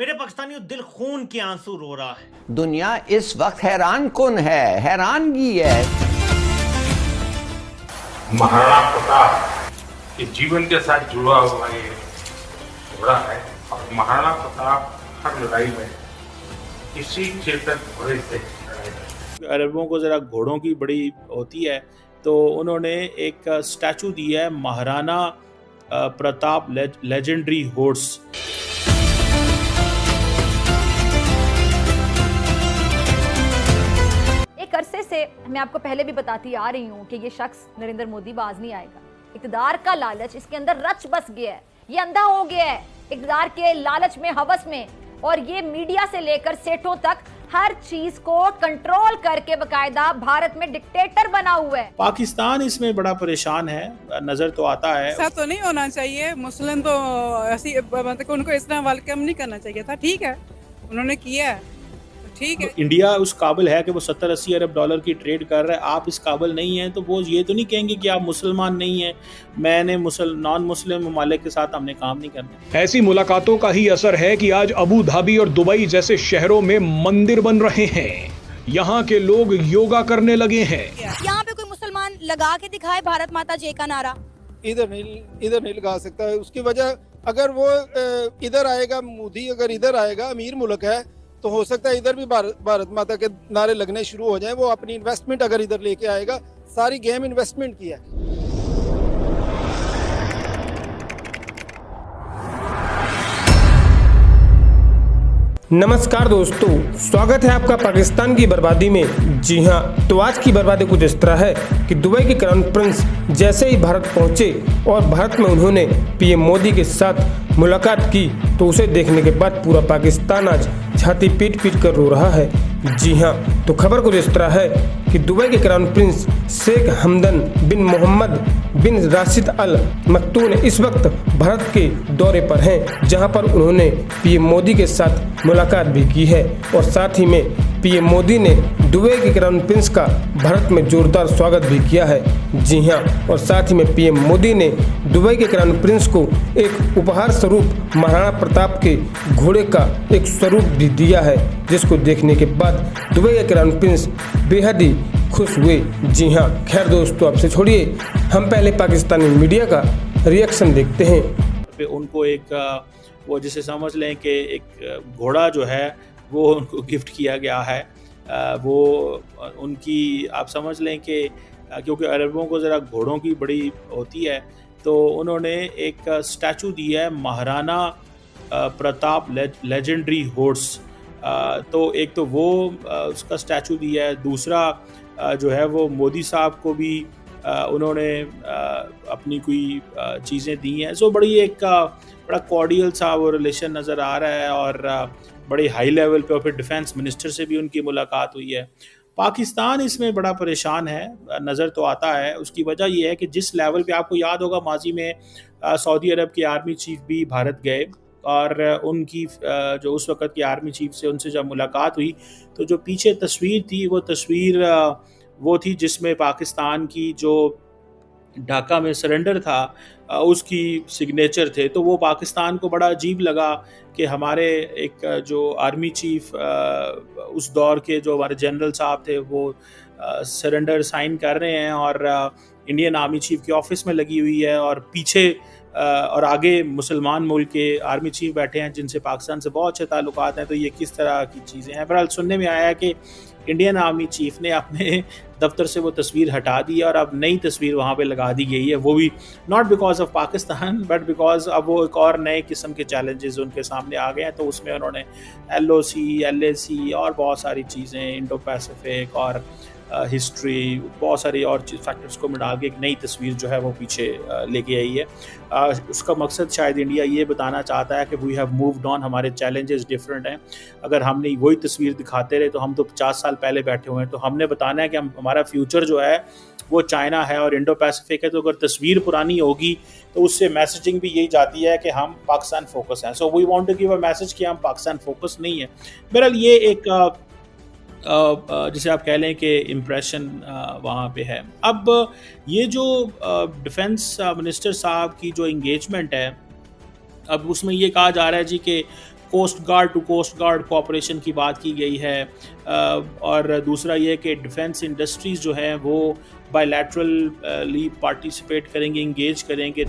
मेरे पाकिस्तानियों, दिल खून के आंसू रो रहा है। दुनिया इस वक्त हैरान कुन है, हैरानगी है। महाराणा प्रताप के जीवन के साथ जुड़ा हुआ ये घोड़ा है और महाराणा प्रताप हर लड़ाई में किसी चेतन घोड़े से लड़ाई। अरबों को ज़रा घोड़ों की बड़ी होती है, तो उन्होंने एक स्टैचू दिया है महाराणा प्रताप लेजेंडरी हॉर्स। एक अरसे से मैं आपको पहले भी बताती आ रही हूँ कि ये शख्स नरेंद्र मोदी बाज नहीं आएगा। इक़्तिदार का लालच इसके अंदर रच बस गया है, ये अंधा हो गया है इक़्तिदार के लालच में, हवस में, और ये मीडिया से लेकर सेठों तक हर चीज को कंट्रोल करके बकायदा भारत में डिक्टेटर बना हुआ है। पाकिस्तान इसमें बड़ा परेशान है, नजर तो आता है। ऐसा तो नहीं होना चाहिए, मुस्लिम तो ऐसी मतलब उनको इस तरह वेलकम नहीं करना चाहिए था। ठीक है, उन्होंने किया है, ठीक है। इंडिया उस काबिल है कि वो 70-80 अरब डॉलर की ट्रेड कर रहा है, आप इस काबिल नहीं हैं, तो वो ये तो नहीं कहेंगे कि आप मुसलमान नहीं हैं, मैंने नॉन मुस्लिम ममालिक के साथ हमने काम नहीं करना। ऐसी मुलाकातों का ही असर है कि आज अबू धाबी और दुबई जैसे शहरों में मंदिर बन रहे हैं। यहाँ के लोग योगा करने लगे हैं। यहाँ पे कोई मुसलमान लगा के दिखाए भारत माता जय का नारा, इधर नहीं लगा सकता है। उसकी वजह अगर वो इधर आएगा, मोदी अगर इधर आएगा, अमीर मुल्क है, तो हो सकता है इधर भी भारत माता के नारे लगने शुरू हो जाएं। वो अपनी इन्वेस्टमेंट अगर इधर लेके आएगा, सारी गेम इन्वेस्टमेंट की है। नमस्कार दोस्तों, स्वागत है आपका पाकिस्तान की बर्बादी में। जी हाँ, तो आज की बर्बादी कुछ इस तरह है कि दुबई के क्राउन प्रिंस जैसे ही भारत पहुंचे और भारत में उन्होंने पीएम मोदी के साथ मुलाकात की, तो उसे देखने के बाद पूरा पाकिस्तान आज छाती पीट पीट कर रो रहा है। जी हाँ, तो खबर कुछ इस तरह है कि दुबई के क्राउन प्रिंस शेख हमदन बिन मोहम्मद बिन राशिद अल मक्तूम इस वक्त भारत के दौरे पर हैं, जहां पर उन्होंने पीएम मोदी के साथ मुलाकात भी की है और साथ ही में पीएम मोदी ने दुबई के क्राउन प्रिंस का भारत में जोरदार स्वागत भी किया है। जी हाँ, और साथ ही में पीएम मोदी ने दुबई के क्राउन प्रिंस को एक उपहार स्वरूप महाराणा प्रताप के घोड़े का एक स्वरूप भी दिया है, जिसको देखने के बाद दुबई के क्राउन प्रिंस बेहद ही खुश हुए। जी हाँ, खैर दोस्तों, आपसे छोड़िए, हम पहले पाकिस्तानी मीडिया का रिएक्शन देखते हैं। उनको एक वो जिसे समझ लें कि एक घोड़ा जो है वो उनको गिफ्ट किया गया है। वो उनकी आप समझ लें कि क्योंकि अरबों को ज़रा घोड़ों की बड़ी होती है, तो उन्होंने एक स्टैचू दिया है महाराणा प्रताप लेजेंडरी हॉर्स। तो एक तो वो उसका स्टैचू दिया है, दूसरा जो है वो मोदी साहब को भी उन्होंने अपनी कोई चीज़ें दी हैं। सो बड़ी एक बड़ा कॉर्डियल सा वो रिलेशन नज़र आ रहा है और बड़े हाई लेवल पे, और फिर डिफेंस मिनिस्टर से भी उनकी मुलाकात हुई है। पाकिस्तान इसमें बड़ा परेशान है, नज़र तो आता है। उसकी वजह ये है कि जिस लेवल पे आपको याद होगा माजी में सऊदी अरब के आर्मी चीफ भी भारत गए और उनकी जो उस वक़्त की आर्मी चीफ से उनसे जब मुलाकात हुई, तो जो पीछे तस्वीर थी वो तस्वीर वो थी जिसमें पाकिस्तान की जो ढाका में सरेंडर था उसकी सिग्नेचर थे। तो वो पाकिस्तान को बड़ा अजीब लगा कि हमारे एक जो आर्मी चीफ उस दौर के जो हमारे जनरल साहब थे वो सरेंडर साइन कर रहे हैं और इंडियन आर्मी चीफ के ऑफिस में लगी हुई है, और पीछे और आगे मुसलमान मुल्क के आर्मी चीफ बैठे हैं जिनसे पाकिस्तान से बहुत अच्छे ताल्लुकात हैं। तो ये किस तरह की चीज़ें हैं। बहरहाल सुनने में आया है कि इंडियन आर्मी चीफ ने अपने दफ्तर से वो तस्वीर हटा दी है और अब नई तस्वीर वहाँ पे लगा दी गई है। वो भी not because of Pakistan but because अब वो एक और नए किस्म के चैलेंजेस उनके सामने आ गए हैं। तो उसमें उन्होंने LOC, LAC और बहुत सारी चीज़ें, इंडो पैसिफिक और हिस्ट्री, बहुत सारी और फैक्टर्स को मिला के एक नई तस्वीर जो है वो पीछे लेके आई है। उसका मकसद शायद इंडिया ये बताना चाहता है कि वी हैव मूव्ड ऑन, हमारे चैलेंजेस डिफरेंट हैं। अगर हमने वही तस्वीर दिखाते रहे तो हम तो 50 साल पहले बैठे हुए हैं। तो हमने बताना है कि हमारा फ्यूचर जो है वो चाइना है और इंडो पैसिफिक है। तो अगर तस्वीर पुरानी होगी तो उससे मैसेजिंग भी यही जाती है कि हम पाकिस्तान फोकस हैं। So we want to give a message कि हम पाकिस्तान फोकस नहीं है। बहरहाल ये एक जिसे आप कह लें कि इम्प्रेशन वहाँ पे है। अब ये जो डिफेंस मिनिस्टर साहब की जो इंगेजमेंट है, अब उसमें ये कहा जा रहा है जी कि coast guard to coast guard cooperation की बात की गई है, और दूसरा ये कि डिफेंस इंडस्ट्रीज़ जो हैं वो बायलैटरली पार्टिसिपेट करेंगे, इंगेज करेंगे।